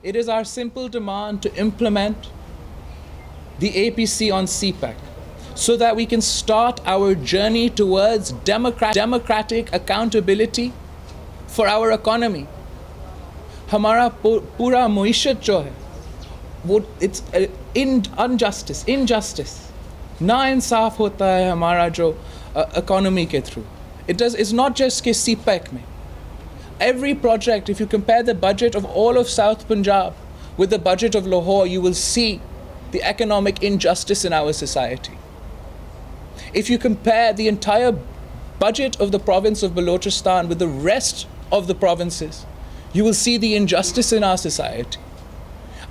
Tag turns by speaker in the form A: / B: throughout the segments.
A: It is our simple demand to implement the APC on CPEC so that we can start our journey towards democratic accountability for our economy. ہمارا پورا معیشت جو ہے وہ it's injustice نا انصاف ہوتا ہے ہمارا جو اکانومی کے تھرو. It's not just کہ سی پیک میں every project, if you compare the budget of all of South Punjab with the budget of Lahore, you will see the economic injustice in our society. If you compare the entire budget of the province of Balochistan with the rest of the provinces, you will see the injustice in our society.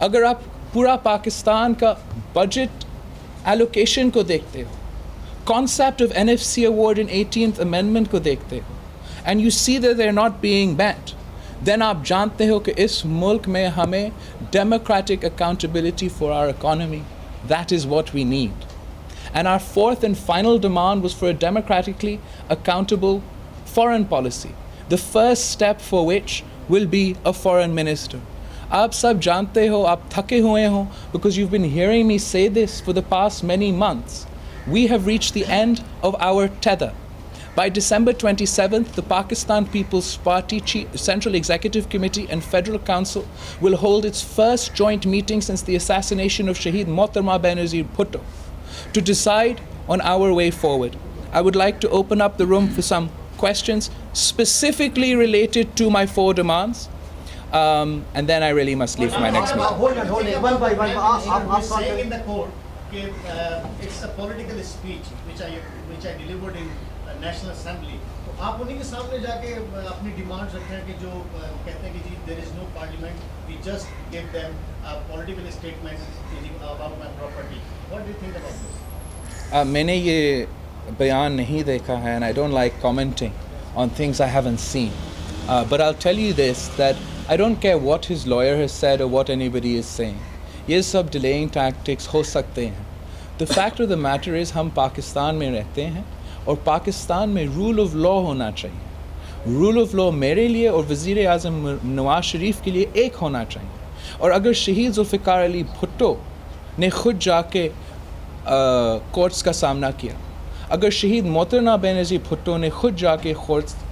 A: اگر آپ پورا پاکستان کا budget allocation کو دیکھتے ہو, concept of NFC award in 18th amendment کو دیکھتے ہو, and you see that they're not being met, then آپ جانتے ہو کہ اس ملک میں ہمیں democratic accountability for our economy. That is what we need. And our fourth and final demand was for a democratically accountable foreign policy, the first step for which will be a foreign minister. آپ سب جانتے ہو, آپ تھکے ہوئے ہوں, because you've been hearing me say this for the past many months. We have reached the end of our tether. By December 27th, the Pakistan People's Party Central Executive Committee and Federal Council will hold its first joint meeting since the assassination of Shaheed Mohtarma Benazir Bhutto to decide on our way forward. I would like to open up the room for some questions specifically related to my four demands. And then I really must leave for my next meeting.
B: Hold on. One by one. You're saying in the court it's a political speech which I delivered in National Assembly. تو آپ انہیں کے سامنے جا کے اپنی demands رکھیں کہ جو کہتے ہیں کہ جی there is no parliament, we just give them a political statement about my property. What do you think about this?
A: میں نے یہ بیان نہیں دیکھا ہے, and I don't like commenting on things I haven't seen. But I'll tell you this, that I don't care what his lawyer has said or what anybody is saying. یہ سب delaying tactics ہو سکتے ہیں. The fact of the matter is ہم پاکستان میں رہتے ہیں اور پاکستان میں role of law ہونا چاہیے. رول آف لا میرے لیے اور وزیر اعظم نواز شریف کے لیے ایک ہونا چاہیے. اور اگر شہید ذوالفقار علی بھٹو نے خود جا کے کورٹس کا سامنا کیا, اگر شہید محترمہ بینظیر بھٹو نے خود جا کے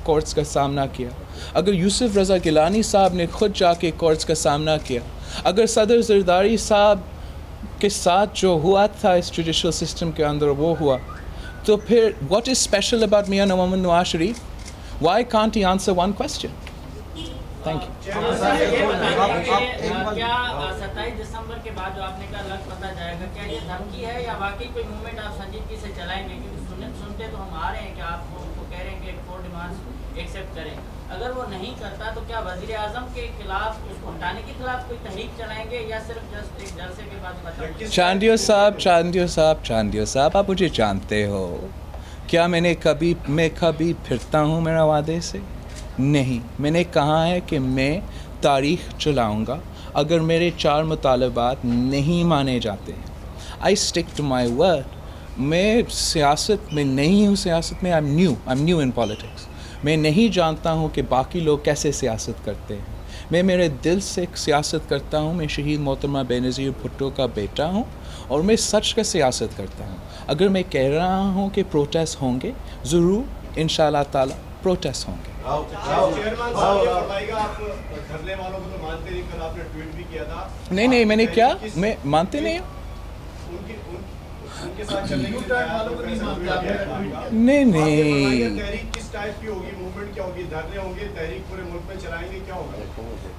A: کورٹس کا سامنا کیا, اگر یوسف رضا گیلانی صاحب نے خود جا کے کورٹس کا سامنا کیا, اگر صدر زرداری صاحب کے ساتھ جو ہوا تھا اس جوڈیشل سسٹم کے اندر وہ ہوا, تو پھر what is special about میاں محمد Nawaz Sharif? Why can't he answer one question? Thank you.
C: کیا 27 دسمبر کے بعد جو آپ نے کہا لگ پتہ جائے گا, کیا یہ دھمکی ہے یا واقعی کوئی موومنٹ آپ سنجیدگی سے چلائیں گے؟ کیونکہ سنتے تو ہم آ رہے ہیں کہ آپ کو کہہ رہے ہیں کہ فور ڈیمانڈس ایکسیپٹ کریں. اگر وہ نہیں کرتا تو کیا وزیر اعظم کے خلاف, اس کو ہٹانے کے خلاف کوئی تحریک چلائیں گے یا صرف جسٹ ایک جلسے کے بعد؟
A: چاندیو صاحب آپ مجھے جانتے ہو, کیا میں کبھی پھرتا ہوں میرا وعدے سے؟ نہیں. میں نے کہا ہے کہ میں تاریخ چلاؤں گا اگر میرے 4 مطالبات نہیں مانے جاتے ہیں. آئی اسٹک ٹو مائی ورڈ. میں سیاست میں نہیں ہوں, سیاست میں I'm new in politics. میں نہیں جانتا ہوں کہ باقی لوگ کیسے سیاست کرتے ہیں. میں میرے دل سے سیاست کرتا ہوں. میں شہید محترمہ بینظیر بھٹو کا بیٹا ہوں اور میں سچ کا سیاست کرتا ہوں. اگر میں کہہ رہا ہوں کہ پروٹیسٹ ہوں گے, ضرور انشاءاللہ تعالی پروٹیسٹ ہوں گے. نہیں میں نے کیا, میں مانتے نہیں ہوں. نہیں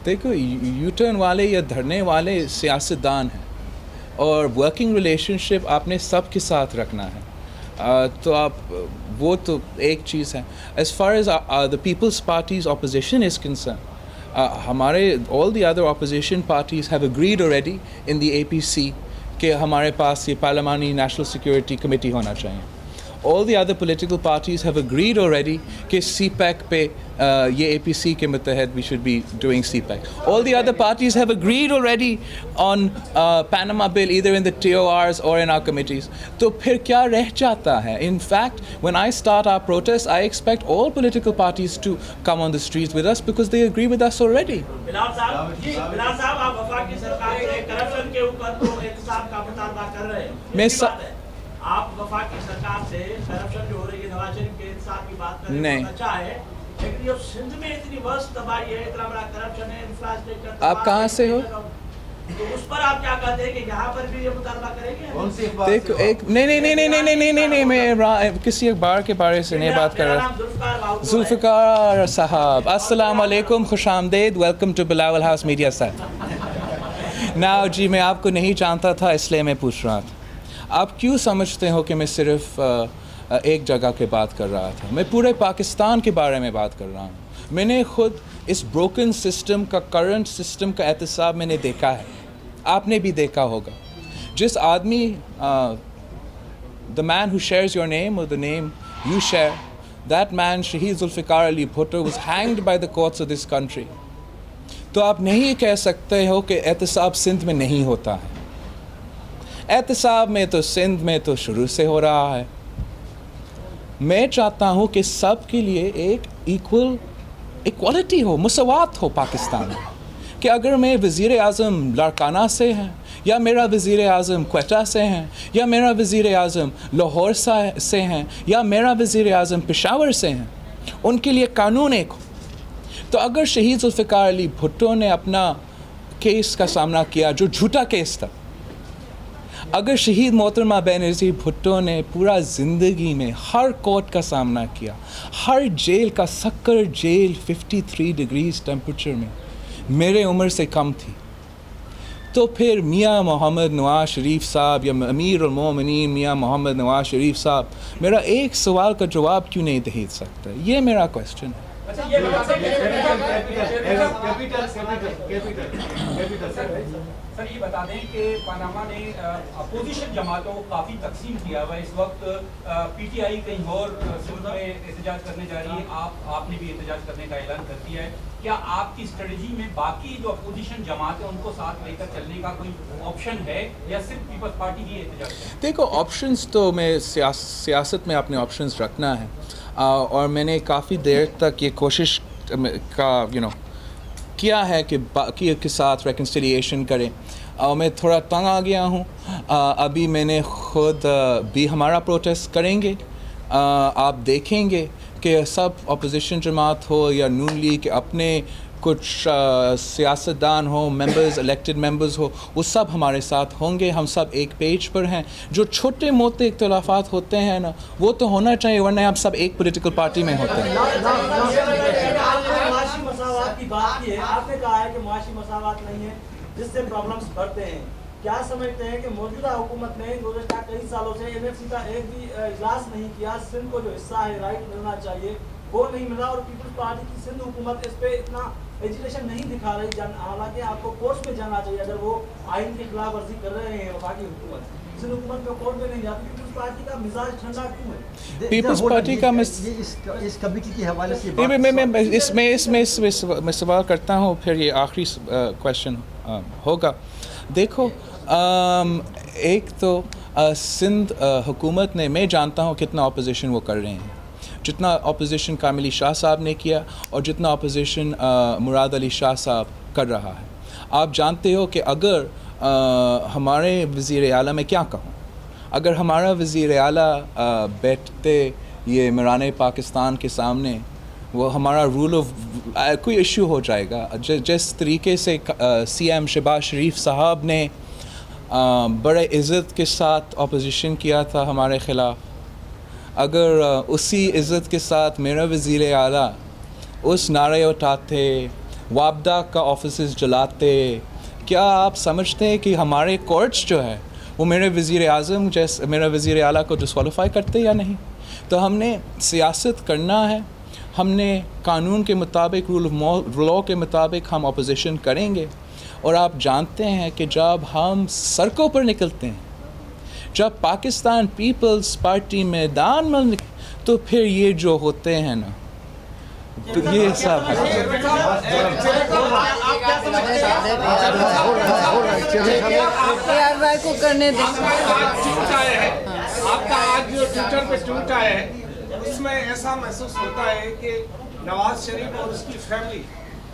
A: دیکھو, یو ٹرن والے یا دھرنے والے سیاستدان ہیں اور ورکنگ ریلیشن شپ آپ نے سب کے ساتھ رکھنا ہے. تو آپ وہ تو ایک چیز ہے. As far as the peoples parties opposition is concern, ہمارے all the other opposition parties have agreed already in the APC کہ ہمارے پاس یہ پارلیمانی نیشنل سیکورٹی کمیٹی ہونا چاہیے. all the other political parties have agreed already कि CPEC पे ये APC के मुतहद we should be doing CPEC. All the other parties have agreed already on Panama bill either in the TORs or in our committees. तो फिर क्या रह जाता है? In fact, when I start our protest, I expect all political parties to come on the streets with us because they agree with us already.
D: Bilal साहब आप वफाकी सरकार के करप्शन के ऊपर तो एहतसाब का मुतालबा कर रहे हैं। आप वफाकी सरकार से करप्शन जो हो रही है नवाज शरीफ के एहतसाब की बात कर रहे हैं, अच्छा है, लेकिन ये सिंध में इतनी वर्स्ट तबाही है, इतना बड़ा करप्शन है, इंफ्रास्ट्रक्चर।
A: आप कहाँ से हो?
D: तो उस पर आप क्या कहते हैं कि यहाँ पर भी ये मुतालबा करेंगे?
A: देखो एक नहीं मैं किसी अखबार के बारे से नहीं बात कर रहा। जुल्फ़िकार साहब अस्सलाम वालेकुम, खुश आमदीद, welcome to Bilawal House media साहब। ना जी मैं आपको नहीं जानता था इसलिए मैं पूछ रहा था। आप क्यों समझते हो कि मैं सिर्फ एक जगह की बात कर रहा था? मैं पूरे पाकिस्तान के बारे में बात कर रहा हूँ। मैंने खुद इस ब्रोकन सिस्टम का, करंट सिस्टम का एहतसाब मैंने देखा है, आपने भी देखा होगा। जिस आदमी the man who shares your name और the name you share, that man Shaheed Zulfikar Ali Bhutto was hanged by the courts of this country. तो आप नहीं कह सकते हो कि एहतसाब सिंध में नहीं होता है। एहतसाब में तो सिंध में तो शुरू से हो रहा है। मैं चाहता हूँ कि सब के लिए एक इक्वालिटी हो, मुसावात हो पाकिस्तान में। कि अगर मैं वज़ीर आज़म लारकाना से हैं, या मेरा वज़ीर आज़म क्वेटा से हैं, या मेरा वज़ीर आज़म लाहौर से हैं, या मेरा वज़ीर आज़म पेशावर से हैं, उनके लिए कानून एक हो। तो अगर शहीद जुल्फ़िकार अली भुट्टो ने अपना केस का सामना किया जो झूठा केस था, अगर शहीद मोहतरमा बेनज़ीर भुट्टो ने पूरा ज़िंदगी में हर कोर्ट का सामना किया, हर जेल का, सक्कर जेल 53 डिग्रीज टेम्परेचर में मेरे उम्र से कम थी, तो फिर मियाँ मोहम्मद नवाज शरीफ साहब या अमीर उल-मोमिनीन मियाँ मोहम्मद नवाज शरीफ साहब मेरा एक सवाल का जवाब क्यों नहीं दे सकते? ये मेरा क्वेश्चन है।
E: सर ये बता दें कि पनामा ने अपोजिशन जमातों को काफ़ी तकसीम किया हुआ। इस वक्त पीटीआई कहीं और सिंध में एहतजाज करने जा रही है, आपने भी एहतजाज करने का ऐलान कर दिया है। क्या आपकी स्ट्रेटजी में बाकी जो अपोजिशन जमात है उनको साथ लेकर चलने का कोई ऑप्शन है या सिर्फ पीपल्स पार्टी ही एहतजाज करें?
A: देखो ऑप्शंस तो मैं सियासत में अपने ऑप्शंस रखना है, और मैंने काफ़ी देर तक ये कोशिश का किया है कि बाकी के साथ रेकन्सिलिएशन करें, और मैं थोड़ा तंग आ गया हूँ। अभी मैंने खुद भी हमारा प्रोटेस्ट करेंगे। आप देखेंगे कि सब अपोजिशन जमात हो या नून लीग, अपने कुछ सियासतदान हो, मेंबर्स, इलेक्टेड मेंबर्स हो, वो सब हमारे साथ होंगे। हम सब एक पेज पर हैं। जो छोटे मोटे इख्तिलाफात होते हैं ना, वो तो होना चाहिए, वरना आप सब एक पॉलिटिकल पार्टी में होते हैं।
D: मसावात की बात की है, आपने कहा है कि मुआशी मसावात नहीं है जिससे प्रॉब्लम्स बढ़ते हैं। क्या समझते हैं कि मौजूदा हुकूमत ने गुज़श्ता कई सालों से एनएफसी का एक भी इजलास नहीं किया? सिंध को जो हिस्सा है, राइट मिलना चाहिए, वो नहीं मिला, और पीपल्स पार्टी की सिंध हुकूमत इस पे इतना एजुकेशन नहीं दिखा रही। हालांकि आपको कोर्ट में जाना चाहिए अगर वो आइन की खिलाफ वर्जी कर रहे हैं वफाकी हुकूमत। सिंध हुकूमत में कोर्ट में नहीं जाती। पीपल्स पार्टी का मिजाज ठंडा क्यों है?
A: पीपल्स पार्टी का
B: इस कमेटी के हवाले से
A: मैं सवाल करता हूँ, फिर ये आखिरी क्वेश्चन होगा। देखो एक तो सिंध हुकूमत ने, मैं जानता हूँ कितना अपोजिशन वो कर रहे हैं, जितना अपोजिशन कामिली शाह साहब ने किया और जितना अपोजिशन मुराद अली शाह साहब कर रहा है। आप जानते हो कि अगर हमारे वज़ीर आला, मैं क्या कहूँ, अगर हमारा वज़ीर आला बैठते ये इमरान पाकिस्तान के सामने, वो हमारा रूल ऑफ कोई इशू हो जाएगा। जिस तरीके से सीएम शहबाज शरीफ साहब ने बड़े इज़्ज़त के साथ अपोजिशन किया था हमारे ख़िलाफ़, अगर उसी इज़्ज़त के साथ मेरा वज़ीर आला उस नारे उठाते, वापदा का ऑफिस जलाते, क्या आप समझते हैं कि हमारे कोर्ट्स जो है वो मेरे वज़ीर आज़म जैसे, मेरा वज़ीर आला को डिस्क्वालीफाई करते या नहीं? तो हमने सियासत करना है, हमने कानून के मुताबिक, रूल ऑफ लॉ के मुताबिक हम अपोजिशन करेंगे। और आप जानते हैं कि जब हम सड़कों पर निकलते हैं, जब पाकिस्तान पीपल्स पार्टी मैदान में तो फिर ये जो होते हैं ना तो ये सब
F: यार भाई को करने दे।
G: आपका आज जो ट्विटर पे ट्वीट आया है उसमें ऐसा महसूस होता है कि नवाज शरीफ और उसकी फैमिली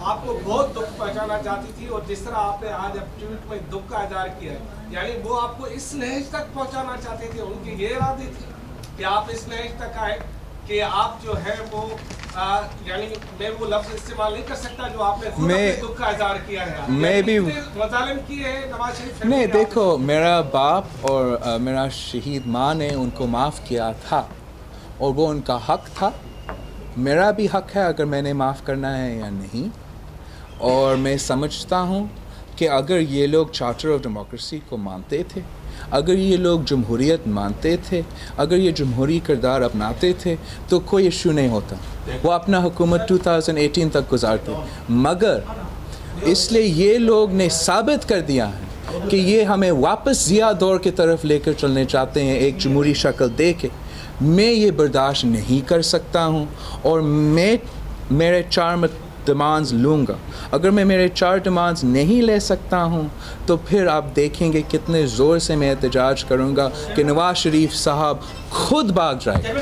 G: आपको बहुत दुख पहुंचाना चाहती थी, और जिस तरह आपने आज अब ट्वीट में दुख का इजहार किया है, यानी वो आपको इस नहज तक पहुंचाना चाहते थे, उनके ये इरादे थे कि आप इस नहज तक आए कि आप जो है वो यानी मैं वो लफ्ज इस्तेमाल नहीं कर सकता जो आपने खुद अपने दुख का इजहार किया है,
A: मैं भी
G: मजालिम किए हैं नवाज शरीफ।
A: नहीं, देखो मेरा बाप और मेरा शहीद माँ ने उनको माफ़ किया था और वो उनका हक था, मेरा भी हक है अगर मैंने माफ़ करना है या नहीं। और मैं समझता हूँ कि अगर ये लोग चार्टर ऑफ डेमोक्रेसी को मानते थे, अगर ये लोग जमहूरियत मानते थे, अगर ये जमहूरी किरदार अपनाते थे तो कोई इशू नहीं होता, वो अपना हुकूमत 2018 तक गुजारते। मगर इसलिए ये लोग ने साबित कर दिया है कि ये हमें वापस ज़िया दौर की तरफ लेकर चलने चाहते हैं, एक जमहूरी शक्ल दे के। मैं ये बर्दाश्त नहीं कर सकता हूँ और मैं मेरे 4 डिमांड्स लूँगा। अगर मैं मेरे 4 डिमांड्स नहीं ले सकता हूँ तो फिर आप देखेंगे कितने ज़ोर से मैं एहतजाज करूँगा कि नवाज शरीफ साहब खुद भाग जाए।